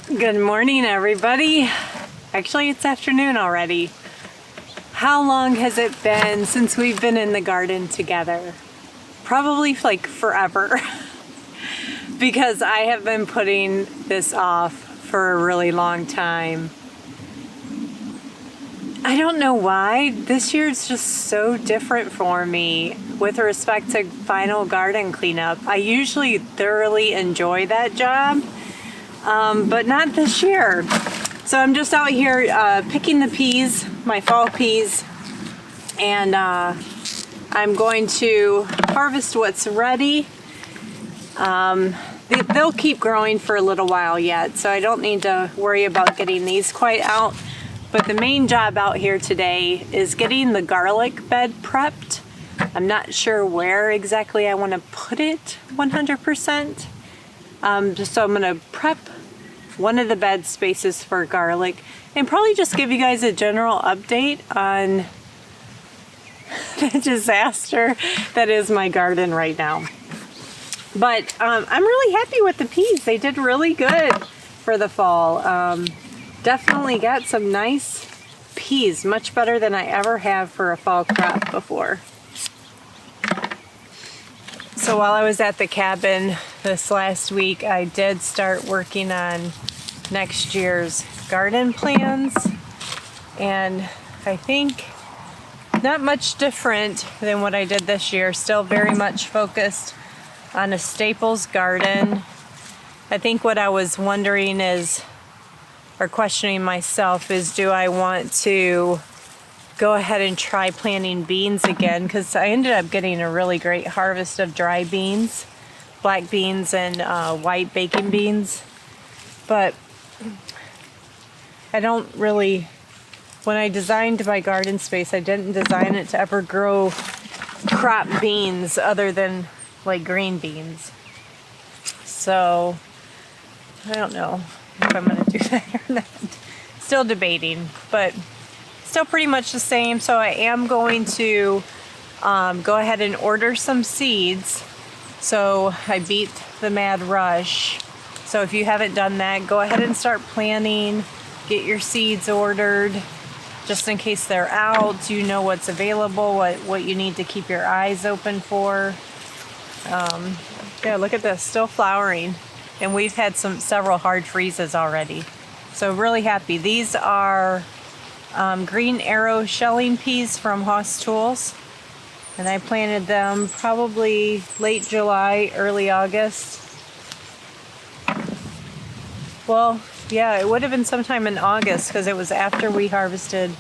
Good morning, everybody. Actually, it's afternoon already. How long has it been since we've been in the garden together? Probably like forever. Because I have been putting this off for a really long time. I don't know why. This year it's just so different for me with respect to final garden cleanup. I usually thoroughly enjoy that job. But not this year. So I'm just out here picking the peas, my fall peas, and I'm going to harvest what's ready. They'll keep growing for a little while yet, so I don't need to worry about getting these quite out. But the main job out here today is getting the garlic bed prepped. I'm not sure where exactly I want to put it 100%. So I'm going to prep one of the bed spaces for garlic and probably just give you guys a general update on the disaster that is my garden right now. But I'm really happy with the peas. They did really good for the fall. Definitely got some nice peas, much better than I ever have for a fall crop before. So while I was at the cabin this last week, I did start working on next year's garden plans, and I think not much different than what I did this year. Still very much focused on a staples garden. I think what I was wondering is, or questioning myself, is do I want to go ahead and try planting beans again, because I ended up getting a really great harvest of dry beans, black beans and white baking beans. But I don't really, when I designed my garden space, I didn't design it to ever grow crop beans other than like green beans. So I don't know if I'm going to do that or not. Still debating, but still pretty much the same. So I am going to go ahead and order some seeds. So I beat the mad rush. So if you haven't done that, go ahead and start planning. Get your seeds ordered just in case they're out. You know what's available, what you need to keep your eyes open for. Yeah, look at this, still flowering. And we've had several hard freezes already. So really happy. These are Green Arrow shelling peas from Haas Tools, and I planted them probably late July, early August. Well, yeah, it would have been sometime in August because it was after we harvested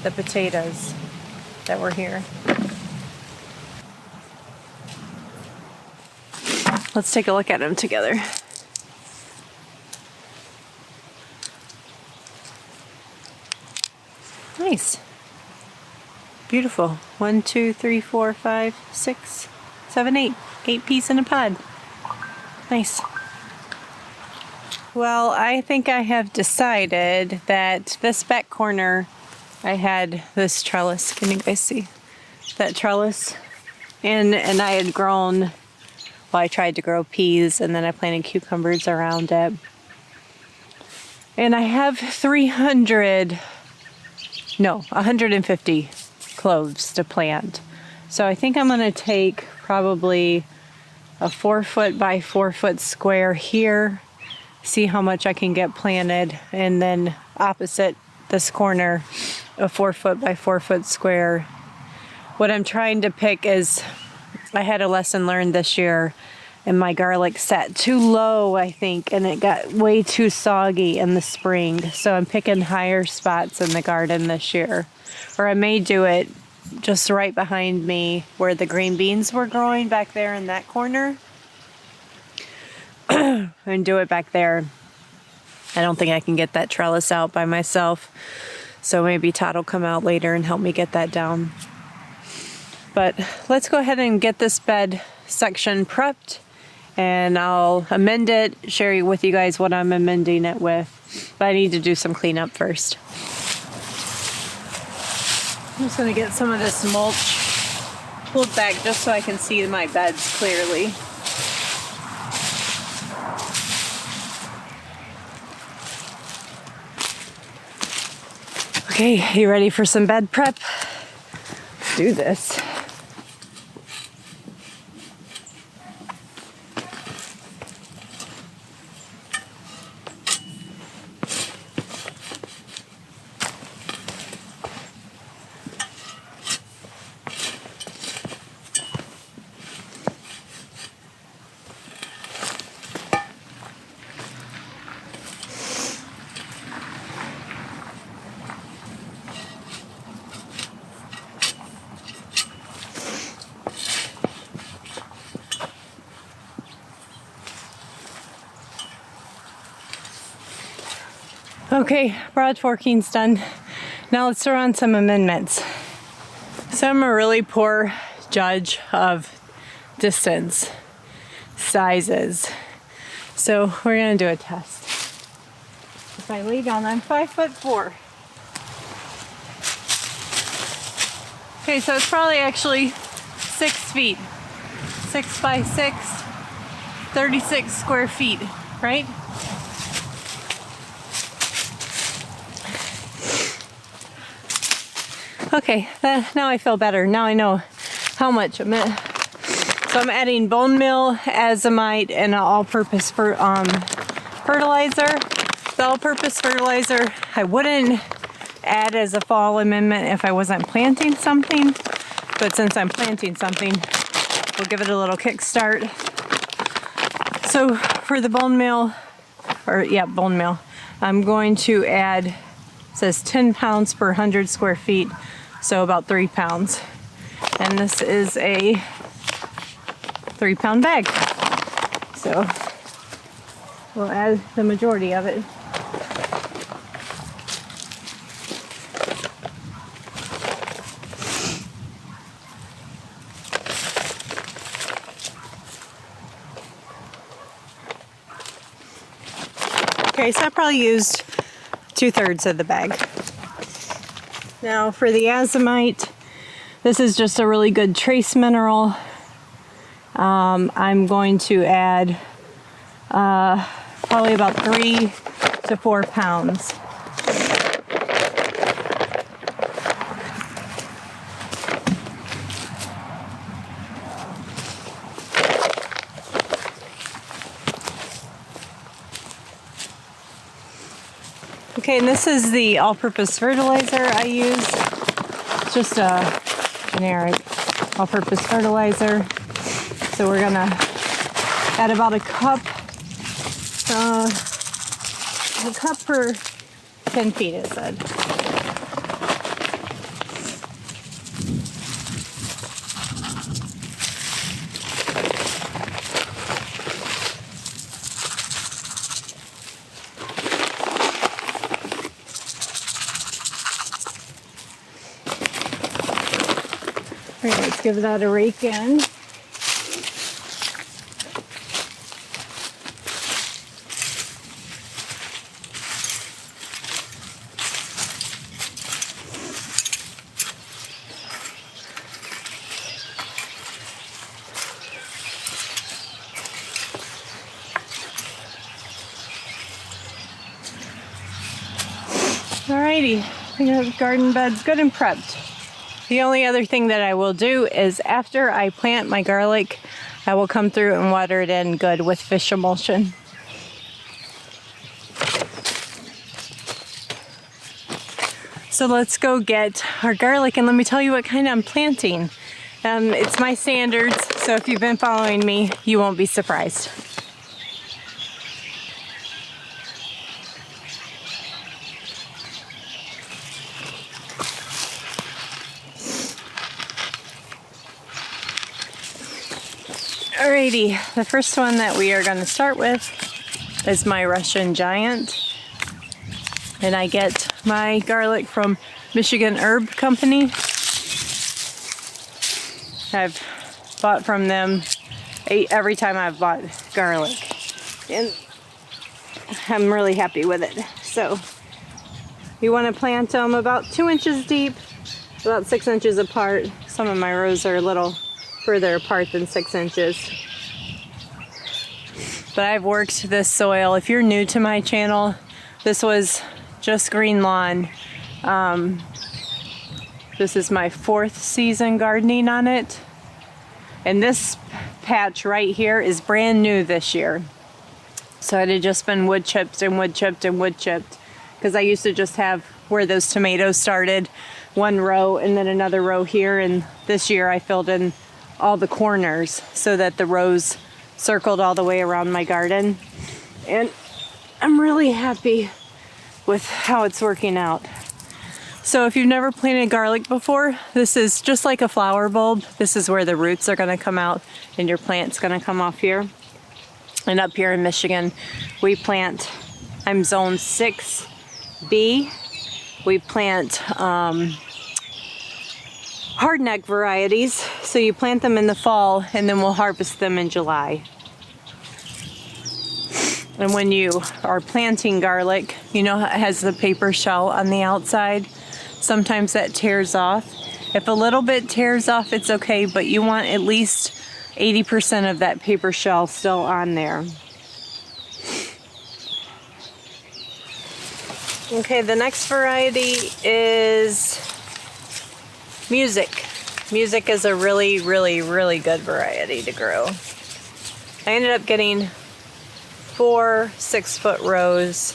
the potatoes that were here. Let's take a look at them together. Nice. Beautiful. 1, 2, 3, 4, 5, 6, 7, 8. 8 peas in a pod. Nice. Well, I think I have decided that this back corner, I had this trellis. Can you guys see that trellis? And I had grown, well, I tried to grow peas and then I planted cucumbers around it. And I have 150 cloves to plant. So I think I'm going to take probably a 4-foot by 4-foot square here, see how much I can get planted, and then opposite this corner, a 4-foot by 4-foot square. What I'm trying to pick is, I had a lesson learned this year, and my garlic sat too low, I think, and it got way too soggy in the spring. So I'm picking higher spots in the garden this year. Or I may do it just right behind me where the green beans were growing back there in that corner. And do it back there. I don't think I can get that trellis out by myself. So maybe Todd will come out later and help me get that down. But let's go ahead and get this bed section prepped. And I'll amend it, share with you guys what I'm amending it with. But I need to do some cleanup first. I'm just going to get some of this mulch pulled back just so I can see my beds clearly. Okay, you ready for some bed prep? Let's do this. Okay, broad forking's done. Now let's throw on some amendments. So I'm a really poor judge of distance, sizes. So we're gonna do a test. If I lay down, I'm 5'4". Okay, so it's probably actually 6 feet. 6 by 6, 36 square feet, right? Okay, now I feel better. Now I know how much I'm at. So I'm adding bone meal, azomite, and an all-purpose fertilizer. The all-purpose fertilizer I wouldn't add as a fall amendment if I wasn't planting something, but since I'm planting something, we'll give it a little kickstart. So for the bone meal, bone meal, I'm going to add, it says 10 pounds per 100 square feet. So about 3 pounds. And this is a 3-pound bag. So we'll add the majority of it. Okay, so I probably used 2/3 of the bag. Now for the azomite, this is just a really good trace mineral. I'm going to add probably about 3 to 4 pounds. Okay, and this is the all-purpose fertilizer I use. It's just a generic all-purpose fertilizer. So we're gonna add about a cup per 10 feet, it said. All right, let's give that a rake in. Alrighty, I got the garden beds good and prepped. The only other thing that I will do is after I plant my garlic, I will come through and water it in good with fish emulsion. So let's go get our garlic, and let me tell you what kind I'm planting. It's my standards, so if you've been following me, you won't be surprised. Alrighty, the first one that we are going to start with is my Russian Giant. And I get my garlic from Michigan Herb Company. I've bought from them every time I've bought garlic. And I'm really happy with it. So you want to plant them about 2 inches deep, about 6 inches apart. Some of my rows are a little further apart than 6 inches. But I've worked this soil. If you're new to my channel, this was just green lawn This is my 4th season gardening on it. And this patch right here is brand new this year. So it had just been wood chipped and wood chipped and wood chipped. Because I used to just have where those tomatoes started, one row and then another row here. And this year I filled in all the corners so that the rows circled all the way around my garden. And I'm really happy with how it's working out. So if you've never planted garlic before, this is just like a flower bulb. This is where the roots are going to come out and your plant's going to come off here. And up here in Michigan, we plant, I'm zone 6B. We plant hardneck varieties. So you plant them in the fall and then we'll harvest them in July. And when you are planting garlic, you know it has the paper shell on the outside. Sometimes that tears off. If a little bit tears off, it's okay, but you want at least 80% of that paper shell still on there. Okay, the next variety is Music. Music is a really, really, really good variety to grow. I ended up getting 4 6-foot rows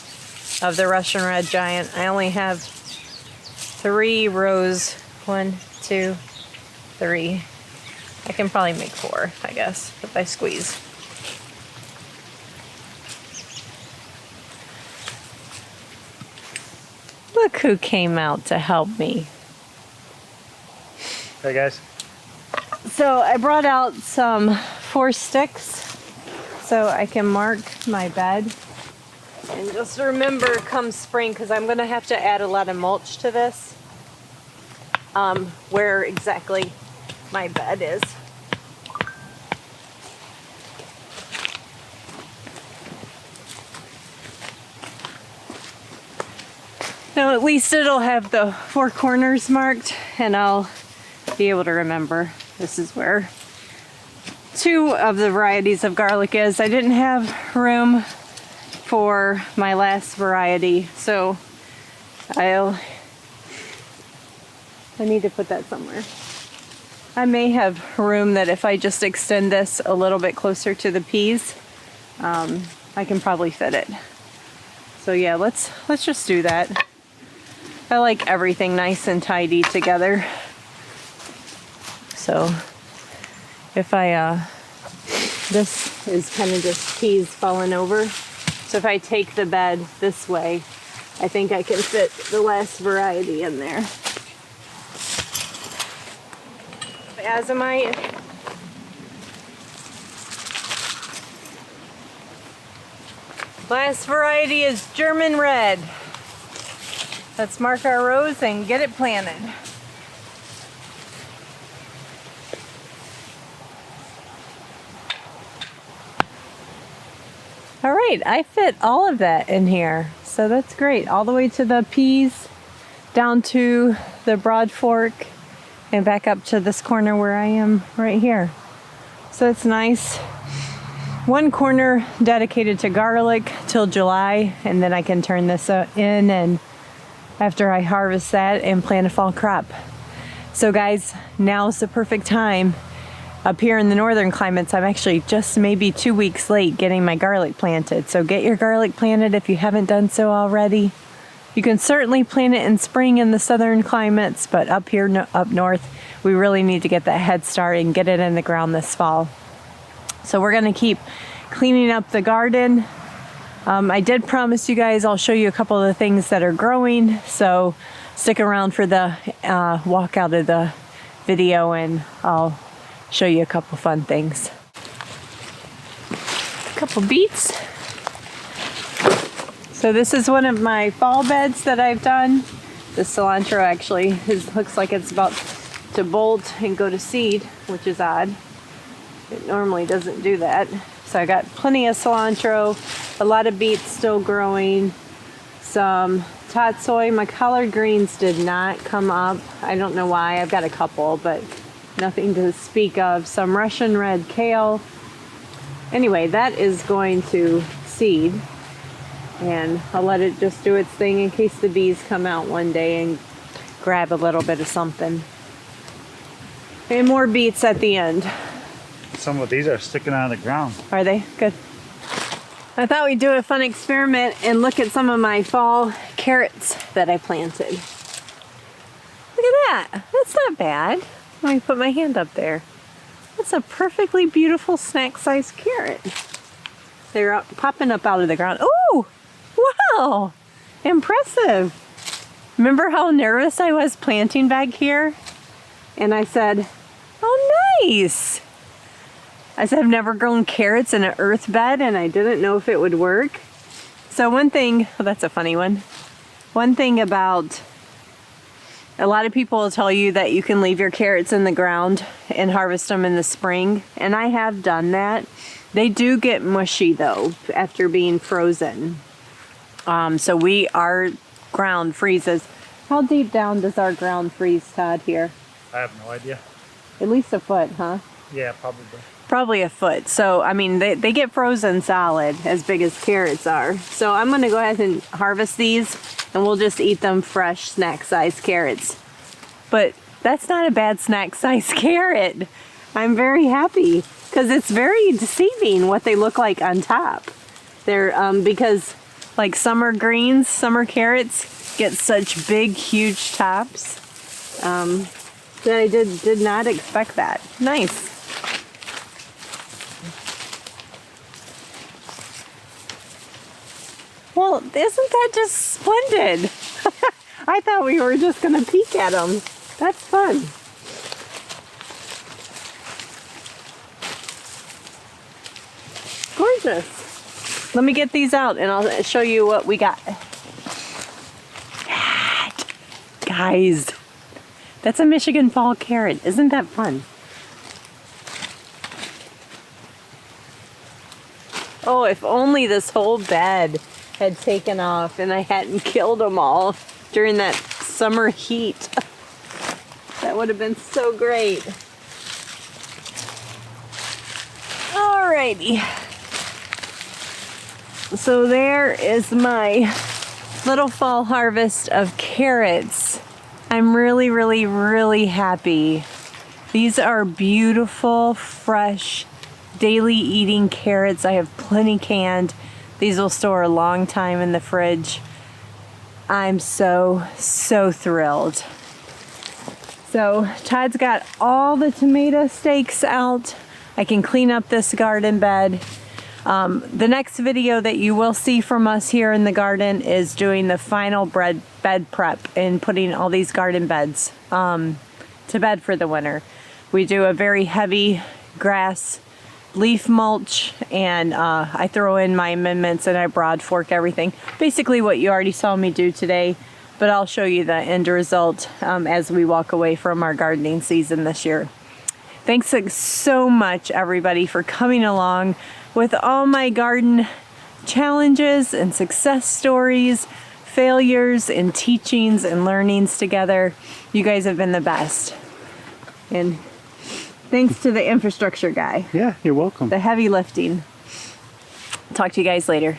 of the Russian Red Giant. I only have 3 rows. 1, 2, 3. I can probably make 4, I guess, if I squeeze. Look who came out to help me. Hey guys. So I brought out some 4 sticks so I can mark my bed. And just remember come spring, because I'm going to have to add a lot of mulch to this, where exactly my bed is. Now at least it'll have the 4 corners marked and I'll be able to remember this is where 2 of the varieties of garlic is. I didn't have room for my last variety, so I need to put that somewhere. I may have room that if I just extend this a little bit closer to the peas, I can probably fit it. So yeah, let's just do that. I like everything nice and tidy together. So if this is kind of just peas falling over. So if I take the bed this way, I think I can fit the last variety in there. Azomite. Last variety is German Red. Let's mark our rows and get it planted. All right, I fit all of that in here, so that's great. All the way to the peas, down to the broad fork, and back up to this corner where I am right here. So it's nice. 1 corner dedicated to garlic till July, and then I can turn this in and after I harvest that and plant a fall crop. So guys, now's the perfect time. Up here in the northern climates, I'm actually just maybe 2 weeks late getting my garlic planted. So get your garlic planted if you haven't done so already. You can certainly plant it in spring in the southern climates, but up here up north, we really need to get that head start and get it in the ground this fall. So we're gonna keep cleaning up the garden. I did promise you guys I'll show you a couple of the things that are growing, so stick around for the walk out of the video and I'll show you a couple fun things. A couple beets. So this is one of my fall beds that I've done. The cilantro actually looks like it's about to bolt and go to seed, which is odd. It normally doesn't do that. So I got plenty of cilantro, a lot of beets still growing, some tatsoi. My collard greens did not come up. I don't know why. I've got a couple, but nothing to speak of. Some Russian red kale. Anyway, that is going to seed. And I'll let it just do its thing in case the bees come out one day and grab a little bit of something. And more beets at the end. Some of these are sticking out of the ground. Are they? Good. I thought we'd do a fun experiment and look at some of my fall carrots that I planted. Look at that. That's not bad. Let me put my hand up there. That's a perfectly beautiful snack-sized carrot. They're popping up out of the ground. Oh, wow, impressive. Remember how nervous I was planting back here? And I said, oh, nice. I said, I've never grown carrots in an earth bed and I didn't know if it would work. So one thing, oh, that's a funny one. One thing about, a lot of people will tell you that you can leave your carrots in the ground and harvest them in the spring. And I have done that. They do get mushy though after being frozen. So our ground freezes. How deep down does our ground freeze, Todd, here? I have no idea. At least a foot, huh? Yeah, probably. Probably a foot. So, I mean, they get frozen solid as big as carrots are. So I'm going to go ahead and harvest these and we'll just eat them fresh, snack-sized carrots. But that's not a bad snack-sized carrot. I'm very happy because it's very deceiving what they look like on top. They're, because like summer greens, summer carrots get such big, huge tops. That I did not expect that. Nice. Well, isn't that just splendid? I thought we were just gonna peek at them. That's fun. Gorgeous. Let me get these out and I'll show you what we got. Guys, that's a Michigan fall carrot. Isn't that fun? Oh, if only this whole bed had taken off and I hadn't killed them all during that summer heat. That would have been so great. Alrighty. So there is my little fall harvest of carrots. I'm really, really, really happy. These are beautiful, fresh, daily eating carrots. I have plenty canned. These will store a long time in the fridge. I'm so thrilled. So Todd's got all the tomato stakes out. I can clean up this garden bed. The next video that you will see from us here in the garden is doing the final bed prep and putting all these garden beds to bed for the winter. We do a very heavy grass leaf mulch, and I throw in my amendments and I broad fork everything. Basically what you already saw me do today, but I'll show you the end result as we walk away from our gardening season this year. Thanks so much, everybody, for coming along with all my garden challenges and success stories, failures and teachings and learnings together. You guys have been the best. And thanks to the infrastructure guy. Yeah, you're welcome. The heavy lifting. Talk to you guys later.